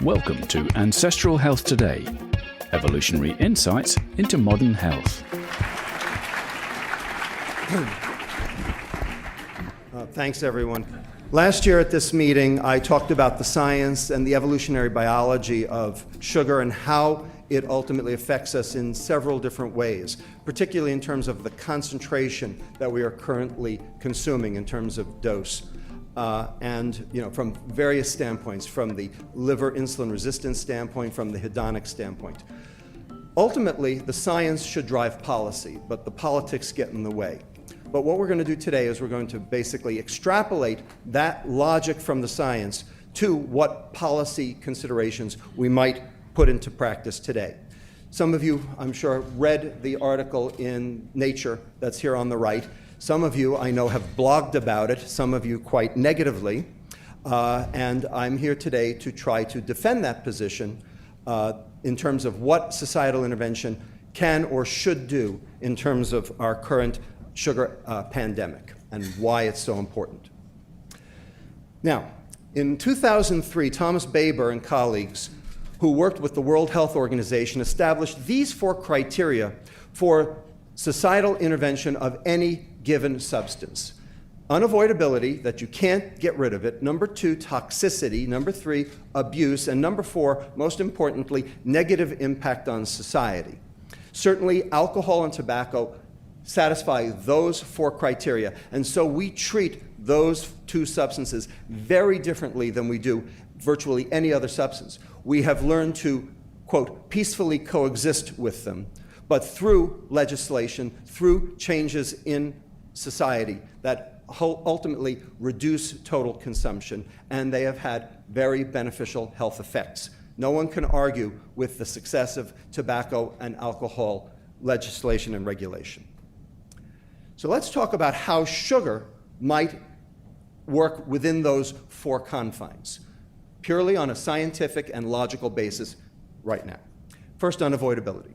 Welcome to Ancestral Health Today, evolutionary insights into modern health. Thanks, everyone. Last year at this meeting, I talked about the science and the evolutionary biology of sugar and how it ultimately affects us in several different ways, particularly in terms of the concentration that we are currently consuming in terms of dose. From various standpoints, from the liver insulin resistance standpoint, from the hedonic standpoint. Ultimately, the science should drive policy, but the politics get in the way. But what we're going to do today is we're going to basically extrapolate that logic from the science to what policy considerations we might put into practice today. Some of you, I'm sure, read the article in Nature that's here on the right. Some of you, I know, have blogged about it, some of you quite negatively, and I'm here today to try to defend that position in terms of what societal intervention can or should do in terms of our current sugar pandemic and why it's so important. Now, in 2003, Thomas Baber and colleagues who worked with the World Health Organization established these 4 criteria for societal intervention of any given substance. Unavoidability, that you can't get rid of it. Number 2, toxicity. Number 3, abuse. And number 4, most importantly, negative impact on society. Certainly, alcohol and tobacco satisfy those 4 criteria. And so we treat those 2 substances very differently than we do virtually any other substance. We have learned to, quote, peacefully coexist with them, but through legislation, through changes in society that ultimately reduce total consumption, and they have had very beneficial health effects. No one can argue with the success of tobacco and alcohol legislation and regulation. So let's talk about how sugar might work within those 4 confines, purely on a scientific and logical basis right now. First, unavoidability.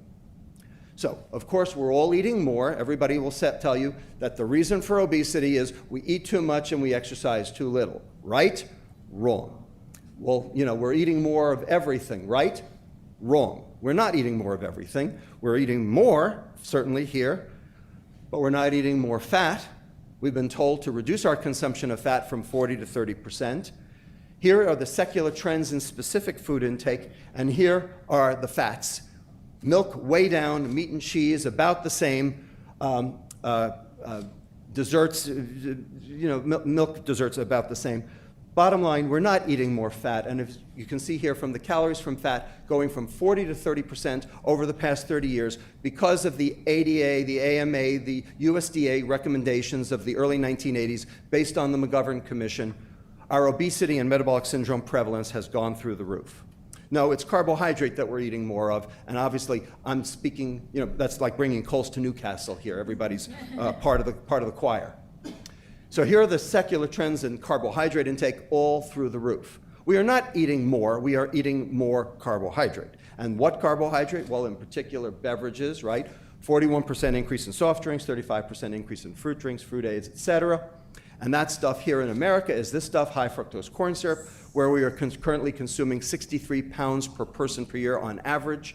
So, of course, we're all eating more. Everybody will tell you that the reason for obesity is we eat too much and we exercise too little. Right? Wrong. Well, we're eating more of everything, right? Wrong. We're not eating more of everything. We're eating more, certainly here, but we're not eating more fat. We've been told to reduce our consumption of fat from 40 to 30%. Here are the secular trends in specific food intake, and here are the fats. Milk way down, meat and cheese about the same, desserts, milk desserts about the same. Bottom line, we're not eating more fat, and if you can see here from the calories from fat going from 40 to 30% over the past 30 years because of the ADA, the AMA, the USDA recommendations of the early 1980s based on the McGovern Commission, our obesity and metabolic syndrome prevalence has gone through the roof. No, it's carbohydrate that we're eating more of, and obviously I'm speaking, that's like bringing coals to Newcastle here. Everybody's part of the choir. So here are the secular trends in carbohydrate intake all through the roof. We are not eating more, we are eating more carbohydrate. And what carbohydrate? Well, in particular, beverages, right? 41% increase in soft drinks, 35% increase in fruit drinks, fruit aids, etc. And that stuff here in America is this stuff, high fructose corn syrup, where we are currently consuming 63 pounds per person per year on average.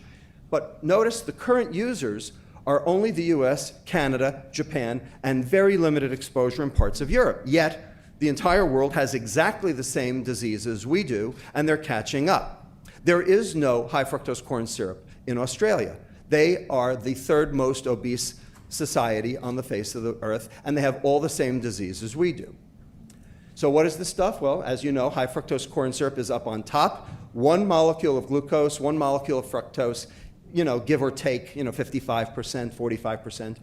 But notice the current users are only the US, Canada, Japan, and very limited exposure in parts of Europe. Yet, the entire world has exactly the same diseases we do, and they're catching up. There is no high fructose corn syrup in Australia. They are the 3rd most obese society on the face of the earth, and they have all the same diseases we do. So what is this stuff? Well, as you know, high fructose corn syrup is up on top. 1 molecule of glucose, 1 molecule of fructose, give or take, 55%, 45%.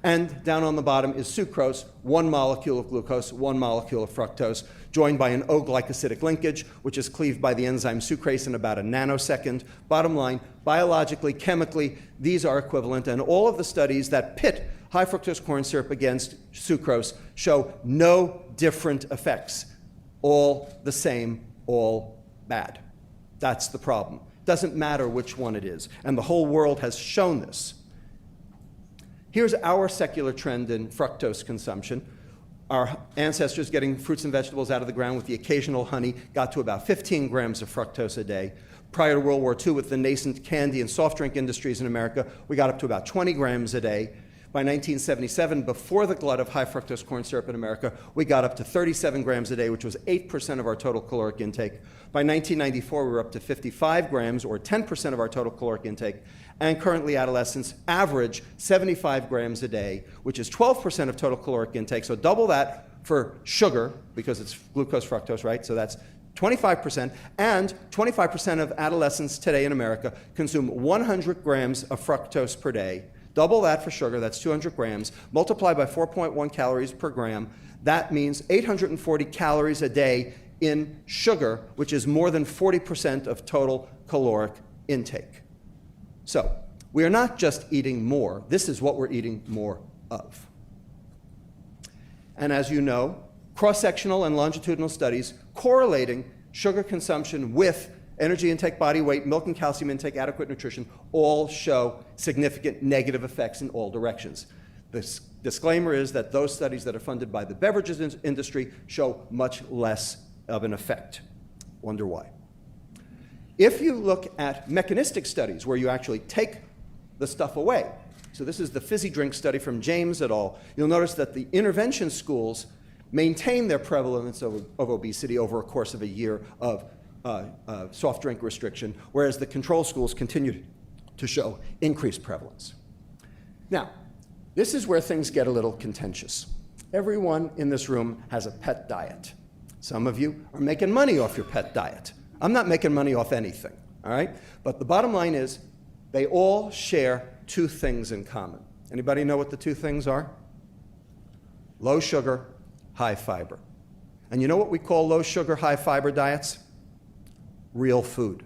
And down on the bottom is sucrose, 1 molecule of glucose, 1 molecule of fructose, joined by an O-glycosidic linkage, which is cleaved by the enzyme sucrase in about a nanosecond. Bottom line, biologically, chemically, these are equivalent, and all of the studies that pit high fructose corn syrup against sucrose show no different effects. All the same, all bad. That's the problem. Doesn't matter which one it is, and the whole world has shown this. Here's our secular trend in fructose consumption. Our ancestors getting fruits and vegetables out of the ground with the occasional honey got to about 15 grams of fructose a day. Prior to World War II, with the nascent candy and soft drink industries in America, we got up to about 20 grams a day. By 1977, before the glut of high fructose corn syrup in America, we got up to 37 grams a day, which was 8% of our total caloric intake. By 1994, we were up to 55 grams, or 10% of our total caloric intake. And currently, adolescents average 75 grams a day, which is 12% of total caloric intake. So double that for sugar, because it's glucose, fructose, right? So that's 25%. And 25% of adolescents today in America consume 100 grams of fructose per day. Double that for sugar, that's 200 grams. Multiply by 4.1 calories per gram. That means 840 calories a day in sugar, which is more than 40% of total caloric intake. So we are not just eating more. This is what we're eating more of. And as you know, cross-sectional and longitudinal studies correlating sugar consumption with energy intake, body weight, milk and calcium intake, adequate nutrition, all show significant negative effects in all directions. The disclaimer is that those studies that are funded by the beverages industry show much less of an effect. Wonder why? If you look at mechanistic studies where you actually take the stuff away, so this is the fizzy drink study from James et al., you'll notice that the intervention schools maintain their prevalence of obesity over a course of a year of soft drink restriction, whereas the control schools continue to show increased prevalence. Now, this is where things get a little contentious. Everyone in this room has a pet diet. Some of you are making money off your pet diet. I'm not making money off anything, all right? But the bottom line is they all share two things in common. Anybody know what the two things are? Low sugar, high fiber. And you know what we call low sugar, high fiber diets? Real food.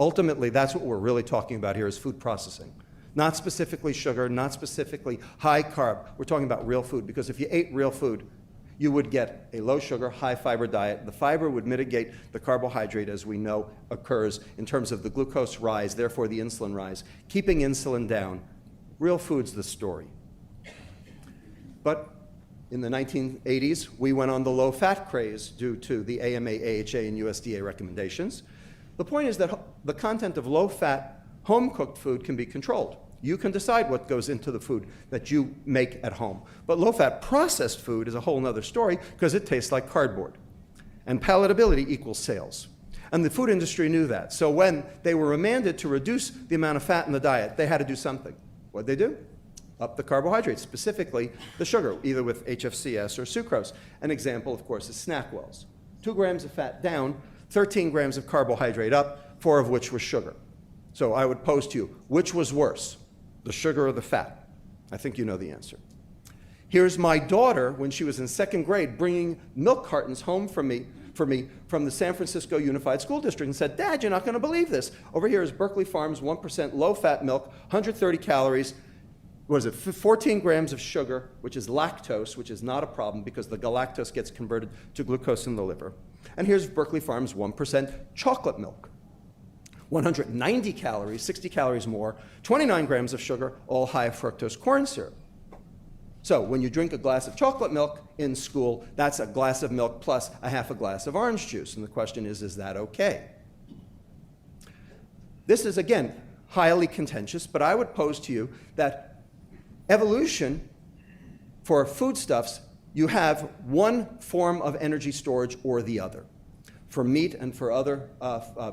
Ultimately, that's what we're really talking about here is food processing. Not specifically sugar, not specifically high carb. We're talking about real food, because if you ate real food, you would get a low sugar, high fiber diet. The fiber would mitigate the carbohydrate, as we know occurs in terms of the glucose rise, therefore the insulin rise, keeping insulin down. Real food's the story. But in the 1980s, we went on the low-fat craze due to the AMA, AHA, and USDA recommendations. The point is that the content of low-fat, home-cooked food can be controlled. You can decide what goes into the food that you make at home. But low-fat processed food is a whole other story because it tastes like cardboard. And palatability equals sales. And the food industry knew that. So when they were remanded to reduce the amount of fat in the diet, they had to do something. What'd they do? Up the carbohydrates, specifically the sugar, either with HFCS or sucrose. An example, of course, is SnackWells. 2 grams of fat down, 13 grams of carbohydrate up, 4 of which was sugar. So I would pose to you, which was worse, the sugar or the fat? I think you know the answer. Here's my daughter, when she was in 2nd grade, bringing milk cartons home for me from the San Francisco Unified School District and said, "Dad, you're not going to believe this. Over here is Berkeley Farms 1% low-fat milk, 130 calories, 14 grams of sugar, which is lactose, which is not a problem because the galactose gets converted to glucose in the liver. And here's Berkeley Farms 1% chocolate milk. 190 calories, 60 calories more, 29 grams of sugar, all high fructose corn syrup. So when you drink a glass of chocolate milk in school, that's a glass of milk plus a half a glass of orange juice. And the question is that okay? This is, again, highly contentious, but I would pose to you that evolution, for foodstuffs, you have one form of energy storage or the other. For meat and for other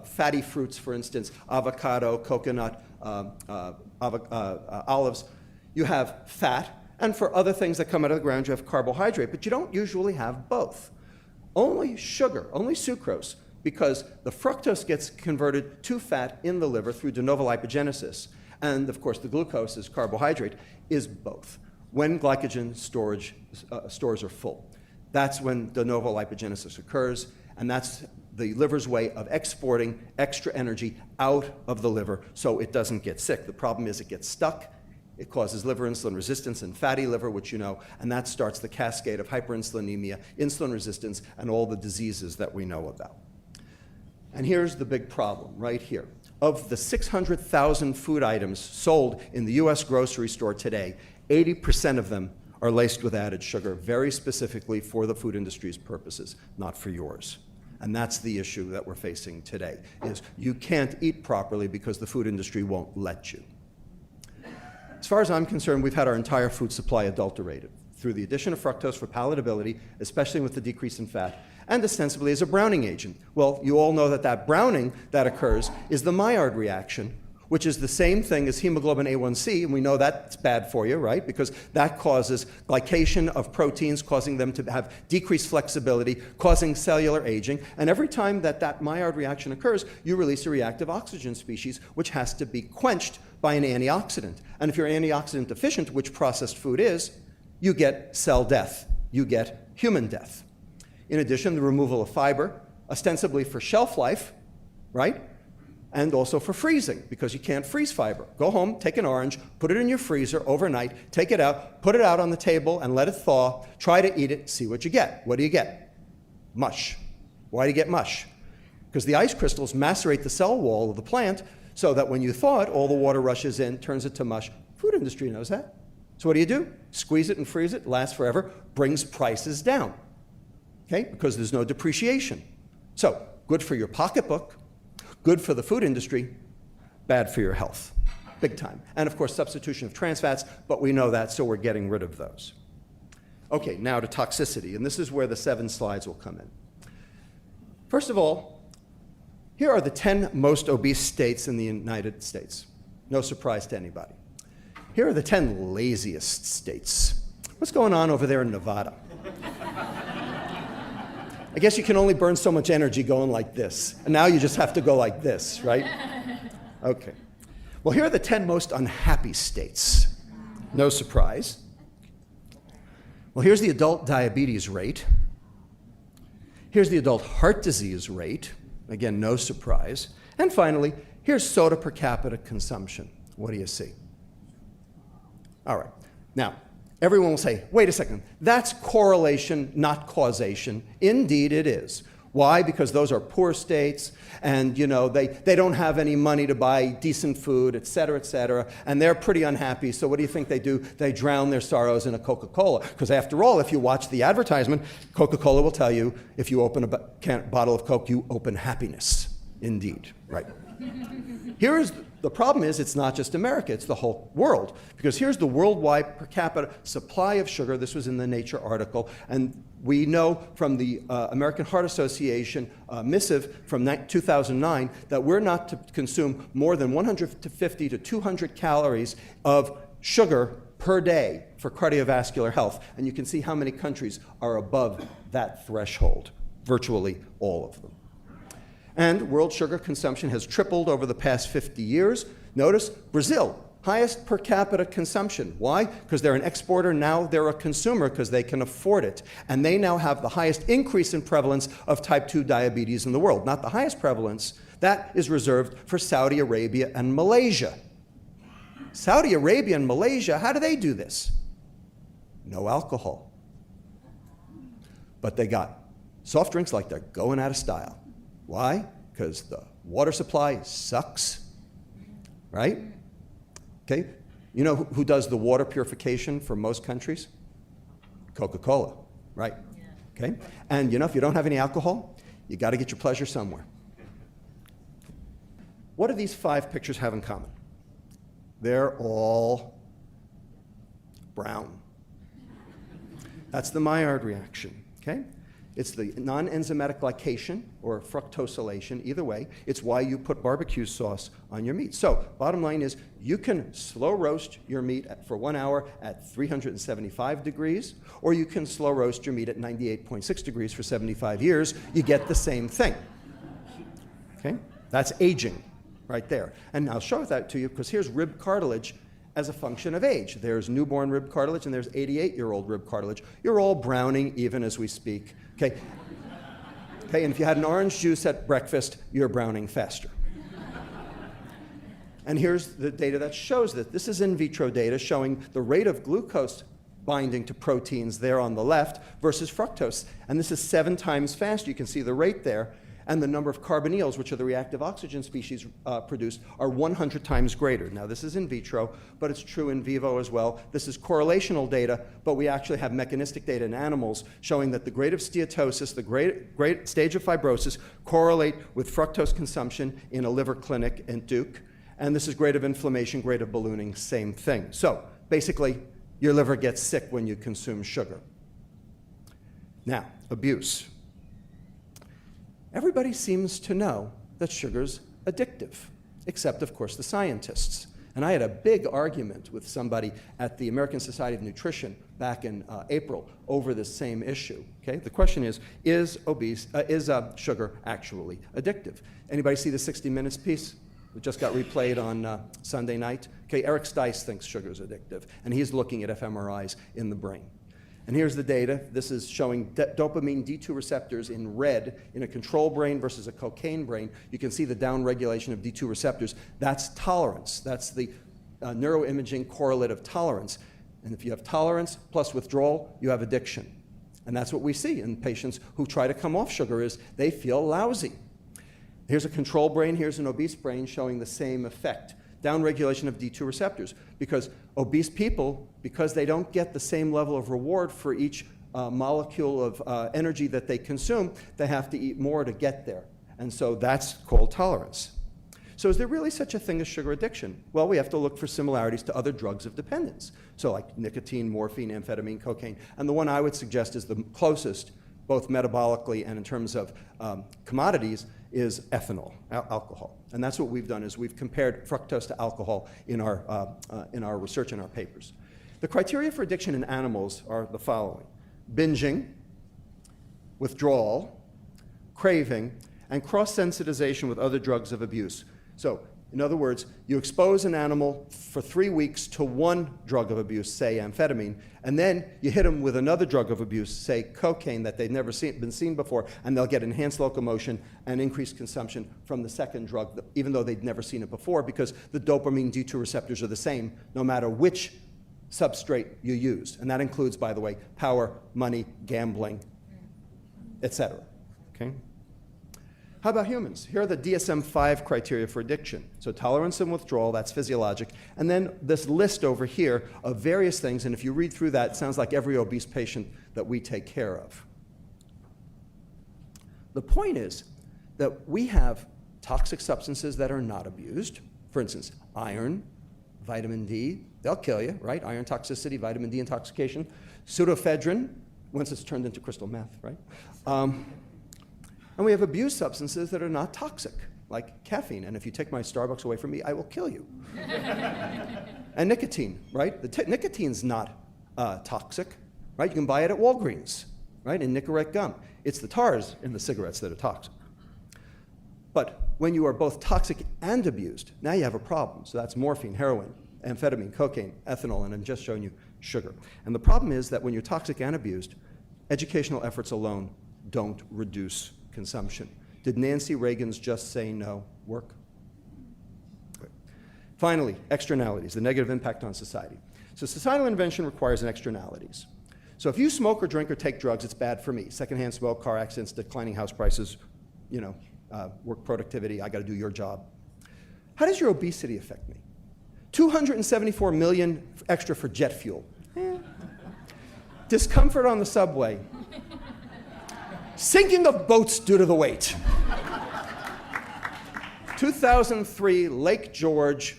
fatty fruits, for instance, avocado, coconut, olives, you have fat. And for other things that come out of the ground, you have carbohydrate. But you don't usually have both. Only sugar, only sucrose, because the fructose gets converted to fat in the liver through de novo lipogenesis. And of course, the glucose is carbohydrate, is both. When glycogen stores are full, that's when de novo lipogenesis occurs, and that's the liver's way of exporting extra energy out of the liver so it doesn't get sick. The problem is it gets stuck, it causes liver insulin resistance and fatty liver, which you know, and that starts the cascade of hyperinsulinemia, insulin resistance, and all the diseases that we know about. And here's the big problem right here. Of the 600,000 food items sold in the US grocery store today, 80% of them are laced with added sugar, very specifically for the food industry's purposes, not for yours. And that's the issue that we're facing today, is you can't eat properly because the food industry won't let you. As far as I'm concerned, we've had our entire food supply adulterated through the addition of fructose for palatability, especially with the decrease in fat, and ostensibly as a browning agent. Well, you all know that that browning that occurs is the Maillard reaction, which is the same thing as hemoglobin A1C, and we know that's bad for you, right? Because that causes glycation of proteins, causing them to have decreased flexibility, causing cellular aging. And every time that that Maillard reaction occurs, you release a reactive oxygen species, which has to be quenched by an antioxidant. And if you're antioxidant deficient, which processed food is, you get cell death. You get human death. In addition, the removal of fiber, ostensibly for shelf life, right? And also for freezing, because you can't freeze fiber. Go home, take an orange, put it in your freezer overnight, take it out, put it out on the table and let it thaw, try to eat it, see what you get. What do you get? Mush. Why do you get mush? Because the ice crystals macerate the cell wall of the plant so that when you thaw it, all the water rushes in, turns it to mush. Food industry knows that. So what do? Squeeze it and freeze it, lasts forever, brings prices down, okay? Because there's no depreciation. So good for your pocketbook, good for the food industry, bad for your health, big time. And of course, substitution of trans fats, but we know that, so we're getting rid of those. Okay, now to toxicity, and this is where the 7 slides will come in. First of all, here are the 10 most obese states in the United States. No surprise to anybody. Here are the 10 laziest states. What's going on over there in Nevada? I guess you can only burn so much energy going like this. And now you just have to go like this, right? Okay. Well, here are the 10 most unhappy states. No surprise. Well, here's the adult diabetes rate. Here's the adult heart disease rate. Again, no surprise. And finally, here's soda per capita consumption. What do you see? All right. Now, everyone will say, wait a second, that's correlation, not causation. Indeed it is. Why? Because those are poor states, and you know they don't have any money to buy decent food, et cetera, and they're pretty unhappy. So what do you think they do? They drown their sorrows in a Coca-Cola. Because after all, if you watch the advertisement, Coca-Cola will tell you, if you open a bottle of Coke, you open happiness. Indeed, right. The problem is it's not just America, it's the whole world. Because here's the worldwide per capita supply of sugar. This was in the Nature article. And we know from the American Heart Association missive from 2009 that we're not to consume more than 150 to 200 calories of sugar per day for cardiovascular health. And you can see how many countries are above that threshold, virtually all of them. And world sugar consumption has tripled over the past 50 years. Notice Brazil, highest per capita consumption. Why? Because they're an exporter, now they're a consumer because they can afford it. And they now have the highest increase in prevalence of type 2 diabetes in the world. Not the highest prevalence, that is reserved for Saudi Arabia and Malaysia. Saudi Arabia and Malaysia, how do they do this? No alcohol. But they got soft drinks like they're going out of style. Why? Because the water supply sucks, right? Okay, you know who does the water purification for most countries? Coca-Cola, right? Yeah. Okay, and you know if you don't have any alcohol, you got to get your pleasure somewhere. What do these 5 pictures have in common? They're all brown. That's the Maillard reaction, okay? It's the non-enzymatic glycation or fructosylation, either way. It's why you put barbecue sauce on your meat. So bottom line is you can slow roast your meat for 1 hour at 375 degrees, or you can slow roast your meat at 98.6 degrees for 75 years. You get the same thing. Okay? That's aging right there. And I'll show that to you because here's rib cartilage as a function of age. There's newborn rib cartilage and there's 88-year-old rib cartilage. You're all browning even as we speak. Okay. Okay, and if you had an orange juice at breakfast, you're browning faster. And here's the data that shows that. This is in vitro data showing the rate of glucose binding to proteins there on the left versus fructose. And this is 7 times faster. You can see the rate there. and the number of carbonyls, which are the reactive oxygen species produced, are 100 times greater. Now, this is in vitro, but it's true in vivo as well. This is correlational data, but we actually have mechanistic data in animals showing that the grade of steatosis, the grade stage of fibrosis, correlate with fructose consumption in a liver clinic in Duke. And this is grade of inflammation, grade of ballooning, same thing. So basically, your liver gets sick when you consume sugar. Now, abuse. Everybody seems to know that sugar's addictive, except, of course, the scientists. And I had a big argument with somebody at the American Society of Nutrition back in April over this same issue. Okay? The question is sugar actually addictive? Anybody see the 60 Minutes piece? It just got replayed on Sunday night. Okay, Eric Stice thinks sugar is addictive, and he's looking at fMRIs in the brain. And here's the data. This is showing dopamine D2 receptors in red in a control brain versus a cocaine brain. You can see the downregulation of D2 receptors. That's tolerance. That's the neuroimaging correlate of tolerance. And if you have tolerance plus withdrawal, you have addiction. And that's what we see in patients who try to come off sugar is they feel lousy. Here's a control brain. Here's an obese brain showing the same effect. Downregulation of D2 receptors, because obese people, because they don't get the same level of reward for each molecule of energy that they consume, they have to eat more to get there. And so that's called tolerance. So is there really such a thing as sugar addiction? Well, we have to look for similarities to other drugs of dependence. So like nicotine, morphine, amphetamine, cocaine. And the one I would suggest is the closest, both metabolically and in terms of commodities, is ethanol, alcohol. And that's what we've done is we've compared fructose to alcohol in our research and our papers. The criteria for addiction in animals are the following: binging, withdrawal, craving, and cross-sensitization with other drugs of abuse. So, in other words, you expose an animal for 3 weeks to one drug of abuse, say amphetamine, and then you hit them with another drug of abuse, say cocaine, that they've never been seen before, and they'll get enhanced locomotion and increased consumption from the second drug, even though they'd never seen it before, because the dopamine D2 receptors are the same no matter which substrate you use. And that includes, by the way, power, money, gambling, etc. Okay? How about humans? Here are the DSM-5 criteria for addiction. So tolerance and withdrawal, that's physiologic. And then this list over here of various things, and if you read through that, it sounds like every obese patient that we take care of. The point is that we have toxic substances that are not abused. For instance, iron, vitamin D, they'll kill you, right? Iron toxicity, vitamin D intoxication. Pseudoephedrine, once it's turned into crystal meth, right? And we have abused substances that are not toxic, like caffeine. And if you take my Starbucks away from me, I will kill you. And nicotine, right? Nicotine's not toxic, right? You can buy it at Walgreens, right? In Nicorette gum. It's the tars in the cigarettes that are toxic. But when you are both toxic and abused, now you have a problem. So that's morphine, heroin, amphetamine, cocaine, ethanol, and I'm just showing you sugar. And the problem is that when you're toxic and abused, educational efforts alone don't reduce consumption. Did Nancy Reagan's just say no work? Good. Finally, externalities, the negative impact on society. So societal intervention requires an externalities. So if you smoke or drink or take drugs, it's bad for me. Secondhand smoke, car accidents, declining house prices, work productivity, I gotta do your job. How does your obesity affect me? 274 million extra for jet fuel. Discomfort on the subway. Sinking of boats due to the weight. 2003, Lake George,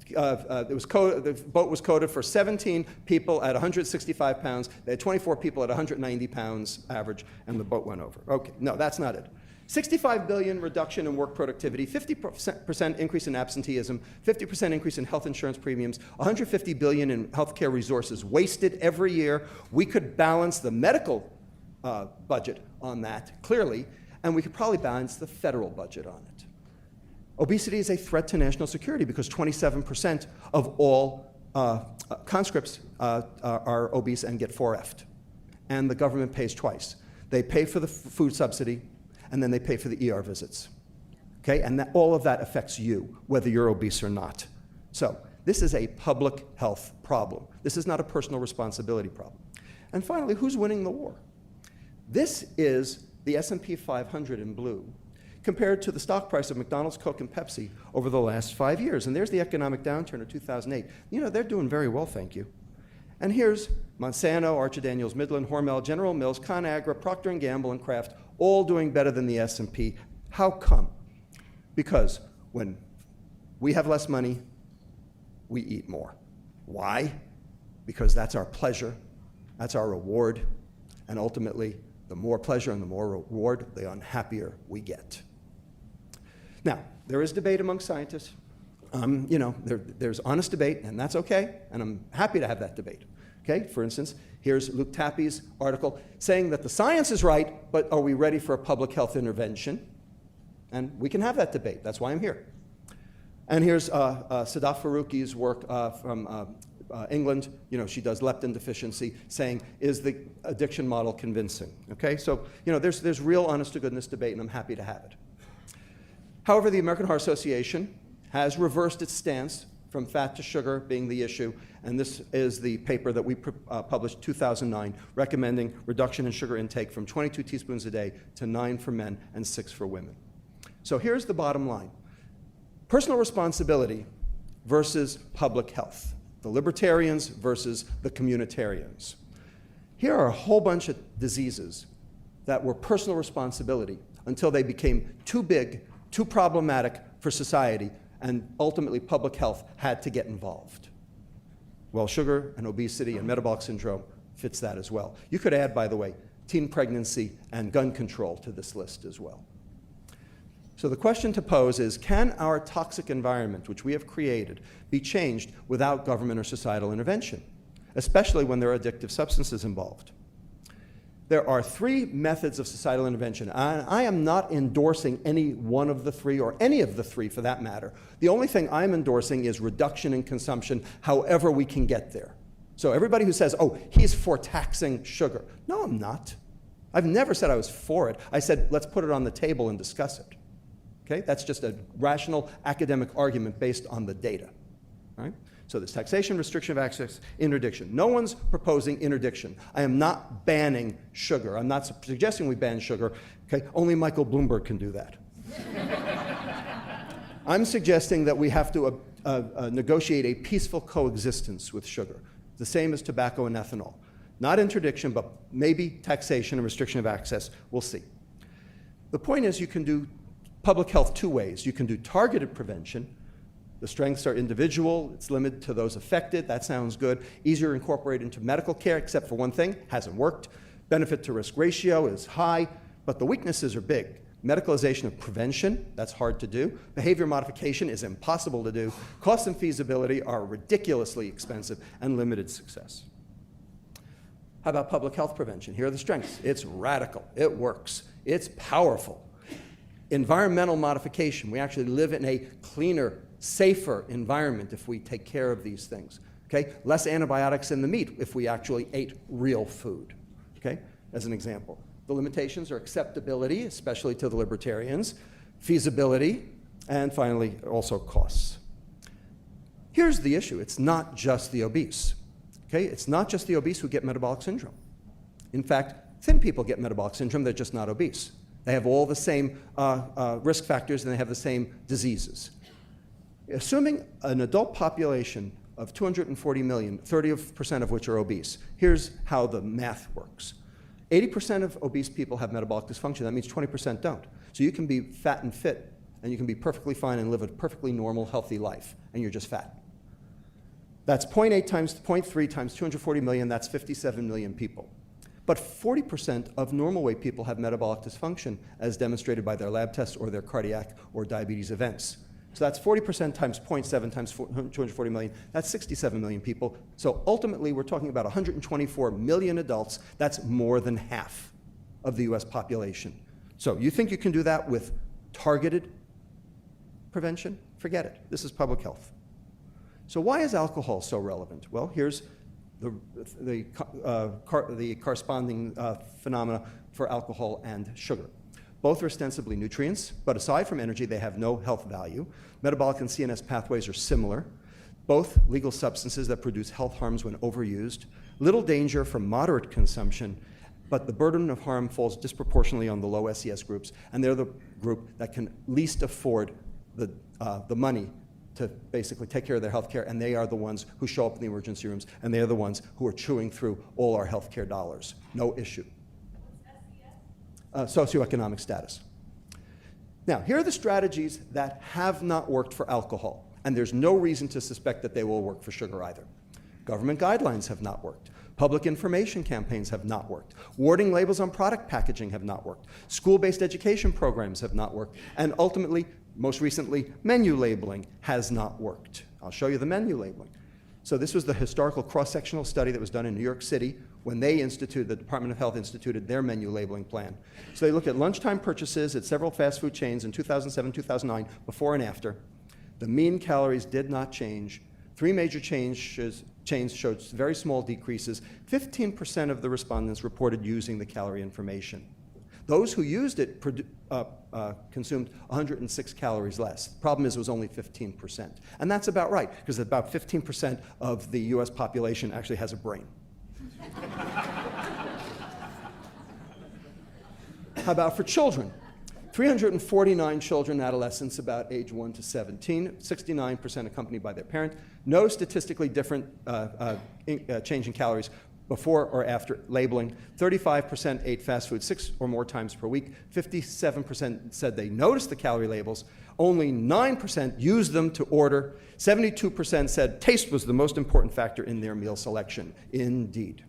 the boat was coded for 17 people at 165 pounds. They had 24 people at 190 pounds average, and the boat went over. Okay, no, that's not it. 65 billion reduction in work productivity, 50% increase in absenteeism, 50% increase in health insurance premiums, 150 billion in healthcare resources wasted every year. We could balance the medical budget on that, clearly, and we could probably balance the federal budget on it. Obesity is a threat to national security because 27% of all conscripts are obese and get 4F'd. And the government pays twice. They pay for the food subsidy, and then they pay for the ER visits. Okay, and all of that affects you, whether you're obese or not. So this is a public health problem. This is not a personal responsibility problem. And finally, who's winning the war? This is the S&P 500 in blue compared to the stock price of McDonald's, Coke, and Pepsi over the last 5 years. And there's the economic downturn of 2008. They're doing very well, thank you. And here's Monsanto, Archer Daniels Midland, Hormel, General Mills, ConAgra, Procter & Gamble, and Kraft, all doing better than the S&P. How come? Because when we have less money, we eat more. Why? Because that's our pleasure, that's our reward, and ultimately, the more pleasure and the more reward, the unhappier we get. Now, there is debate among scientists. There's honest debate, and that's okay, and I'm happy to have that debate. Okay, for instance, here's Luke Tappy's article saying that the science is right, but are we ready for a public health intervention? And we can have that debate. That's why I'm here. And here's Sadaf Faruqi's work from England. She does leptin deficiency, saying, is the addiction model convincing? Okay, so there's real honest-to-goodness debate, and I'm happy to have it. However, the American Heart Association has reversed its stance from fat to sugar being the issue, and this is the paper that we published 2009, recommending reduction in sugar intake from 22 teaspoons a day to 9 for men and 6 for women. So here's the bottom line. Personal responsibility versus public health. The libertarians versus the communitarians. Here are a whole bunch of diseases that were personal responsibility until they became too big, too problematic for society, and ultimately public health had to get involved. Well, sugar and obesity and metabolic syndrome fits that as well. You could add, by the way, teen pregnancy and gun control to this list as well. So the question to pose is, can our toxic environment, which we have created, be changed without government or societal intervention, especially when there are addictive substances involved? There are 3 methods of societal intervention. I am not endorsing any one of the 3, or any of the 3 for that matter. The only thing I'm endorsing is reduction in consumption, however we can get there. So everybody who says, oh, he's for taxing sugar. No, I'm not. I've never said I was for it. I said, let's put it on the table and discuss it. Okay? That's just a rational academic argument based on the data. Right? So there's taxation, restriction of access, interdiction. No one's proposing interdiction. I am not banning sugar. I'm not suggesting we ban sugar. Okay? Only Michael Bloomberg can do that. I'm suggesting that we have to negotiate a peaceful coexistence with sugar, the same as tobacco and ethanol. Not interdiction, but maybe taxation and restriction of access. We'll see. The point is, you can do public health 2 ways. You can do targeted prevention. The strengths are individual, it's limited to those affected, that sounds good. Easier to incorporate into medical care, except for one thing, hasn't worked. Benefit to risk ratio is high, but the weaknesses are big. Medicalization of prevention, that's hard to do. Behavior modification is impossible to do. Cost and feasibility are ridiculously expensive and limited success. How about public health prevention? Here are the strengths. It's radical, it works, it's powerful. Environmental modification, we actually live in a cleaner, safer environment if we take care of these things. Okay? Less antibiotics in the meat if we actually ate real food. Okay? As an example. The limitations are acceptability, especially to the libertarians, feasibility, and finally, also costs. Here's the issue. It's not just the obese. Okay? It's not just the obese who get metabolic syndrome. In fact, thin people get metabolic syndrome, they're just not obese. They have all the same risk factors and they have the same diseases. Assuming an adult population of 240 million, 30% of which are obese, here's how the math works. 80% of obese people have metabolic dysfunction. That means 20% don't. So you can be fat and fit, and you can be perfectly fine and live a perfectly normal, healthy life, and you're just fat. That's 0.8 times 0.3 times 240 million, that's 57 million people. But 40% of normal weight people have metabolic dysfunction, as demonstrated by their lab tests or their cardiac or diabetes events. So that's 40% times 0.7 times 240 million. That's 67 million people. So ultimately, we're talking about 124 million adults. That's more than half of the US population. So you think you can do that with targeted prevention? Forget it. This is public health. So why is alcohol so relevant? Well, here's the corresponding phenomena for alcohol and sugar. Both are ostensibly nutrients, but aside from energy, they have no health value. Metabolic and CNS pathways are similar. Both legal substances that produce health harms when overused. Little danger from moderate consumption. but the burden of harm falls disproportionately on the low SES groups, and they're the group that can least afford the money to basically take care of their health care, and they are the ones who show up in the emergency rooms, and they are the ones who are chewing through all our health care dollars. No issue. Socioeconomic status. Now, here are the strategies that have not worked for alcohol, and there's no reason to suspect that they will work for sugar either. Government guidelines have not worked. Public information campaigns have not worked. Wording labels on product packaging have not worked. School-based education programs have not worked. And ultimately, most recently, menu labeling has not worked. I'll show you the menu labeling. So this was the historical cross-sectional study that was done in New York City when the Department of Health instituted their menu labeling plan. So they looked at lunchtime purchases at several fast food chains in 2007, 2009, before and after. The mean calories did not change. 3 major chains showed very small decreases. 15% of the respondents reported using the calorie information. Those who used it consumed 106 calories less. The problem is it was only 15%. And that's about right, because about 15% of the US population actually has a brain. How about for children? 349 children and adolescents about age 1 to 17, 69% accompanied by their parent. No statistically different change in calories before or after labeling. 35% ate fast food 6 or more times per week. 57% said they noticed the calorie labels. Only 9% used them to order. 72% said taste was the most important factor in their meal selection. Indeed.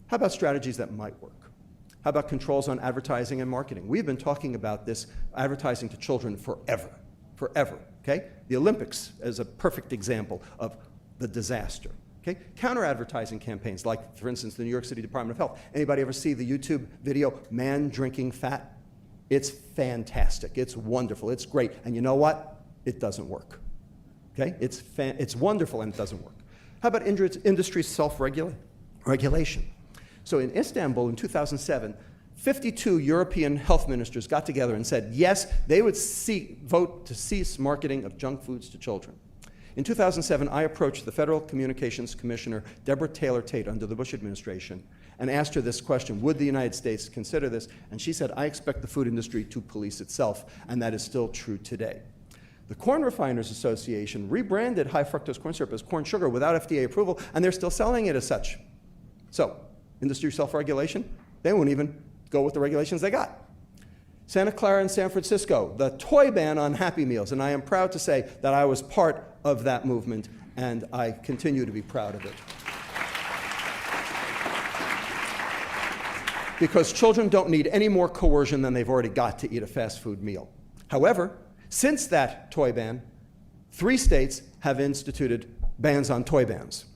How about strategies that might work? How about controls on advertising and marketing? We've been talking about this advertising to children forever, okay? The Olympics is a perfect example of the disaster, okay? Counter-advertising campaigns, like, for instance, the New York City Department of Health. Anybody ever see the YouTube video, Man Drinking Fat? It's fantastic, it's wonderful, it's great, and you know what? It doesn't work, okay? It's wonderful and it doesn't work. How about industry self-regulation? So in Istanbul in 2007, 52 European health ministers got together and said, yes, they would vote to cease marketing of junk foods to children. In 2007, I approached the Federal Communications Commissioner, Deborah Taylor Tate, under the Bush administration, and asked her this question: would the United States consider this? And she said, I expect the food industry to police itself, and that is still true today. The Corn Refiners Association rebranded high fructose corn syrup as corn sugar without FDA approval, and they're still selling it as such. So, industry self-regulation, they won't even go with the regulations they got. Santa Clara and San Francisco, the toy ban on Happy Meals, and I am proud to say that I was part of that movement, and I continue to be proud of it. Because children don't need any more coercion than they've already got to eat a fast food meal. However, since that toy ban, 3 states have instituted bans on toy bans.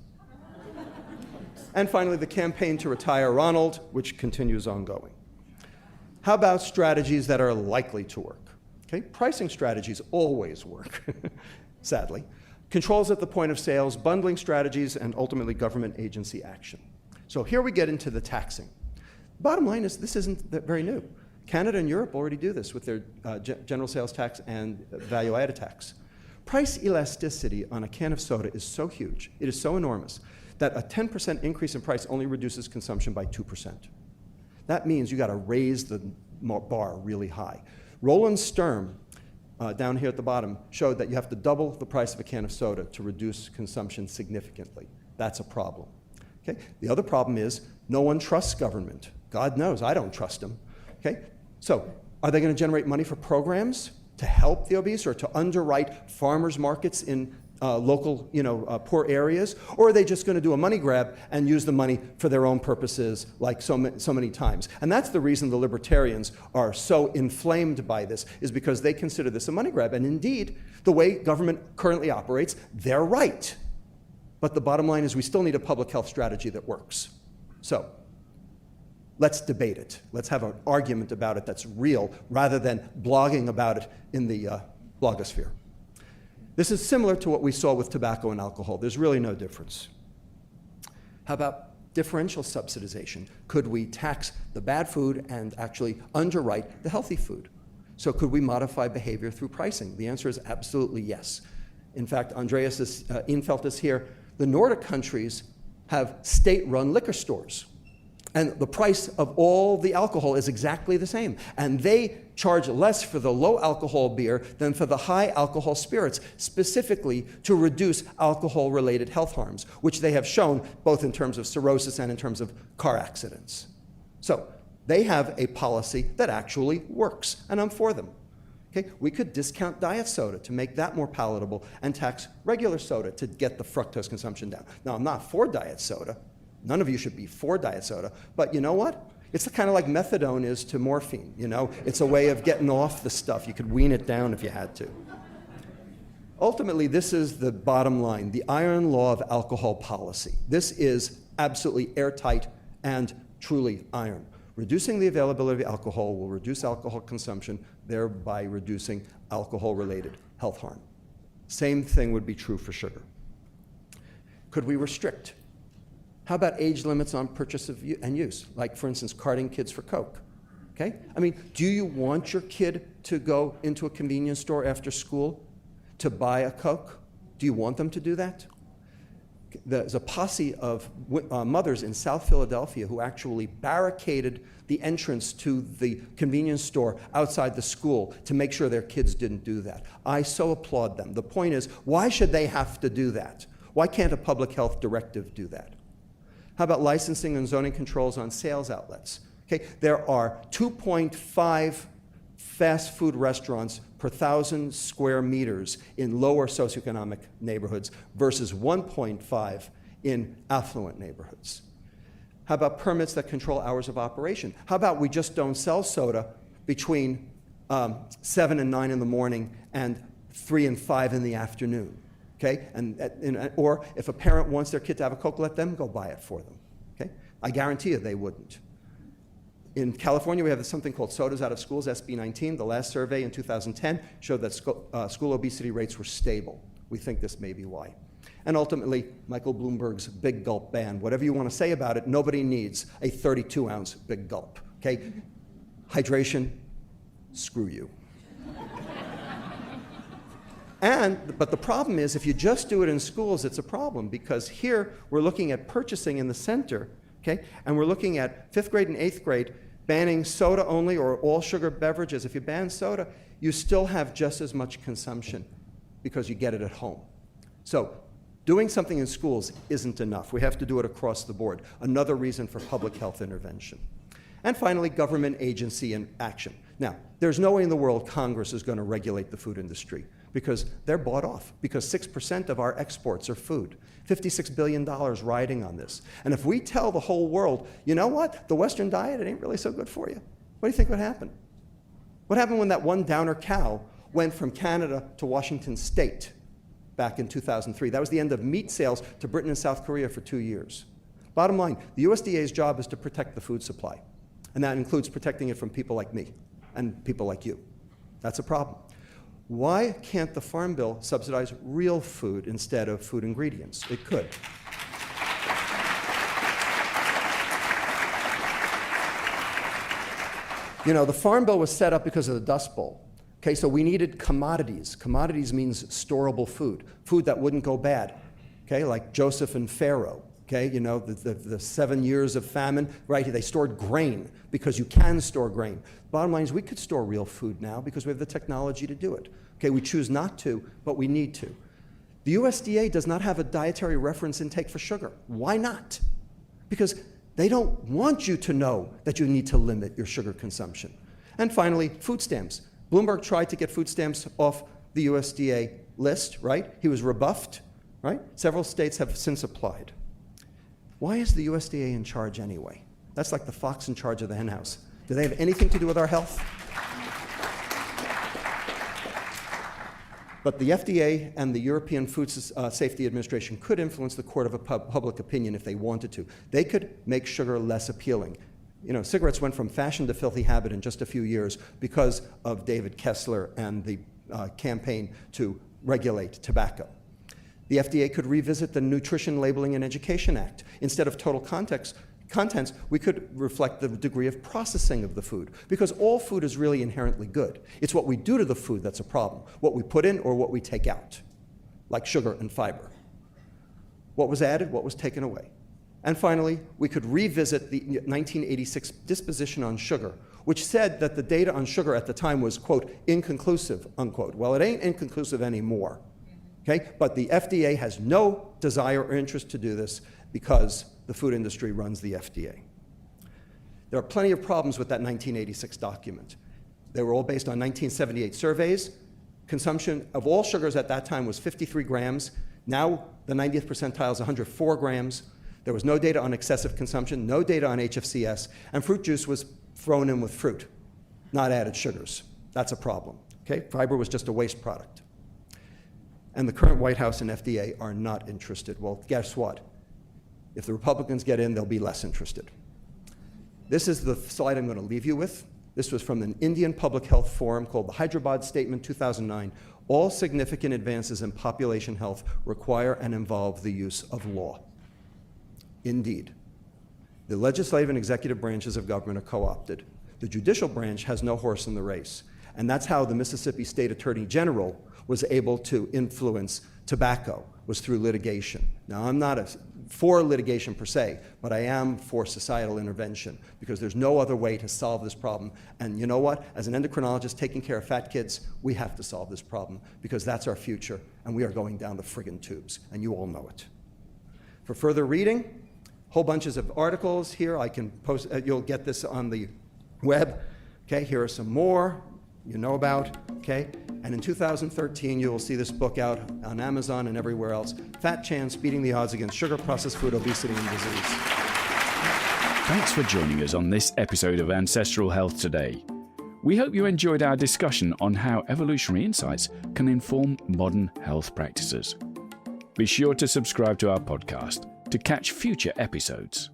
And finally, the campaign to retire Ronald, which continues ongoing. How about strategies that are likely to work? Okay, pricing strategies always work, sadly. Controls at the point of sales, bundling strategies, and ultimately government agency action. So here we get into the taxing. Bottom line is this isn't very new. Canada and Europe already do this with their general sales tax and value-added tax. Price elasticity on a can of soda is so huge, it is so enormous, that a 10% increase in price only reduces consumption by 2%. That means you got to raise the bar really high. Roland Sturm, down here at the bottom, showed that you have to double the price of a can of soda to reduce consumption significantly. That's a problem. Okay? The other problem is no one trusts government. God knows, I don't trust them. Okay? So, are they going to generate money for programs to help the obese or to underwrite farmers markets in local, poor areas, or are they just going to do a money grab and use the money for their own purposes like so many times? And that's the reason the libertarians are so inflamed by this, is because they consider this a money grab. And indeed, the way government currently operates, they're right. But the bottom line is we still need a public health strategy that works. So let's debate it. Let's have an argument about it that's real rather than blogging about it in the blogosphere. This is similar to what we saw with tobacco and alcohol. There's really no difference. How about differential subsidization? Could we tax the bad food and actually underwrite the healthy food? So could we modify behavior through pricing? The answer is absolutely yes. In fact, Andreas Infelt is here. The Nordic countries have state-run liquor stores. And the price of all the alcohol is exactly the same. And they charge less for the low alcohol beer than for the high alcohol spirits, specifically to reduce alcohol-related health harms, which they have shown both in terms of cirrhosis and in terms of car accidents. So they have a policy that actually works, and I'm for them. Okay? We could discount diet soda to make that more palatable and tax regular soda to get the fructose consumption down. Now, I'm not for diet soda. None of you should be for diet soda, but you know what? It's kind of like methadone is to morphine, you know? It's a way of getting off the stuff. You could wean it down if you had to. Ultimately, this is the bottom line, the iron law of alcohol policy. This is absolutely airtight and truly iron. Reducing the availability of alcohol will reduce alcohol consumption, thereby reducing alcohol-related health harm. Same thing would be true for sugar. Could we restrict? How about age limits on purchase and use? Like, for instance, carding kids for Coke, okay? I mean, do you want your kid to go into a convenience store after school to buy a Coke? Do you want them to do that? There's a posse of mothers in South Philadelphia who actually barricaded the entrance to the convenience store outside the school to make sure their kids didn't do that. I so applaud them. The point is, why should they have to do that? Why can't a public health directive do that? How about licensing and zoning controls on sales outlets? Okay, there are 2.5 fast food restaurants per 1,000 square meters in lower socioeconomic neighborhoods versus 1.5 in affluent neighborhoods. How about permits that control hours of operation? How about we just don't sell soda between 7 and 9 in the morning and 3 and 5 in the afternoon? Okay, or if a parent wants their kid to have a Coke, let them go buy it for them. Okay, I guarantee you they wouldn't. In California, we have something called Sodas Out of Schools, SB 19. The last survey in 2010 showed that school obesity rates were stable. We think this may be why. And ultimately, Michael Bloomberg's big gulp ban. Whatever you want to say about it, nobody needs a 32-ounce big gulp. Okay, hydration, screw you. But the problem is, if you just do it in schools, it's a problem, because here we're looking at purchasing in the center, okay? And we're looking at 5th grade and 8th grade banning soda only or all sugar beverages. If you ban soda, you still have just as much consumption because you get it at home. So doing something in schools isn't enough. We have to do it across the board. Another reason for public health intervention. And finally, government agency and action. Now, there's no way in the world Congress is going to regulate the food industry, because they're bought off, because 6% of our exports are food. $56 billion riding on this. And if we tell the whole world, you know what, the Western diet, it ain't really so good for you, what do you think would happen? What happened when that one downer cow went from Canada to Washington State back in 2003? That was the end of meat sales to Britain and South Korea for 2 years. Bottom line, the USDA's job is to protect the food supply. And that includes protecting it from people like me and people like you. That's a problem. Why can't the Farm Bill subsidize real food instead of food ingredients? It could. You know, the Farm Bill was set up because of the Dust Bowl. Okay, so we needed commodities. Commodities means storable food, food that wouldn't go bad. Okay, like Joseph and Pharaoh. Okay, you know, the 7 years of famine, right? They stored grain because you can store grain. Bottom line is we could store real food now because we have the technology to do it. Okay, we choose not to, but we need to. The USDA does not have a dietary reference intake for sugar. Why not? Because they don't want you to know that you need to limit your sugar consumption. And finally, food stamps. Bloomberg tried to get food stamps off the USDA list, right? He was rebuffed, right? Several states have since applied. Why is the USDA in charge anyway? That's like the fox in charge of the henhouse. Do they have anything to do with our health? But the FDA and the European Food Safety Administration could influence the court of public opinion if they wanted to. They could make sugar less appealing. You know, cigarettes went from fashion to filthy habit in just a few years because of David Kessler and the campaign to regulate tobacco. The FDA could revisit the Nutrition Labeling and Education Act. Instead of total contents, we could reflect the degree of processing of the food, because all food is really inherently good. It's what we do to the food that's a problem, what we put in or what we take out, like sugar and fiber. What was added, what was taken away. And finally, we could revisit the 1986 disposition on sugar, which said that the data on sugar at the time was, quote, inconclusive, unquote. Well, it ain't inconclusive anymore, okay? But the FDA has no desire or interest to do this because the food industry runs the FDA. There are plenty of problems with that 1986 document. They were all based on 1978 surveys. Consumption of all sugars at that time was 53 grams. Now, the 90th percentile is 104 grams. There was no data on excessive consumption, no data on HFCS, and fruit juice was thrown in with fruit, not added sugars. That's a problem, okay? Fiber was just a waste product. And the current White House and FDA are not interested. Well, guess what? If the Republicans get in, they'll be less interested. This is the slide I'm going to leave you with. This was from an Indian public health forum called the Hyderabad Statement 2009. All significant advances in population health require and involve the use of law. Indeed. The legislative and executive branches of government are co-opted. The judicial branch has no horse in the race. And that's how the Mississippi State Attorney General was able to influence tobacco, was through litigation. Now, I'm not for litigation per se, but I am for societal intervention because there's no other way to solve this problem. And you know what? As an endocrinologist taking care of fat kids, we have to solve this problem because that's our future, and we are going down the friggin' tubes, and you all know it. For further reading, whole bunches of articles here. I can post, you'll get this on the web. Okay, here are some more you know about, okay? And in 2013, you will see this book out on Amazon and everywhere else, Fat Chance, Beating the Odds Against Sugar, Processed Food, Obesity, and Disease. Thanks for joining us on this episode of Ancestral Health Today. We hope you enjoyed our discussion on how evolutionary insights can inform modern health practices. Be sure to subscribe to our podcast to catch future episodes.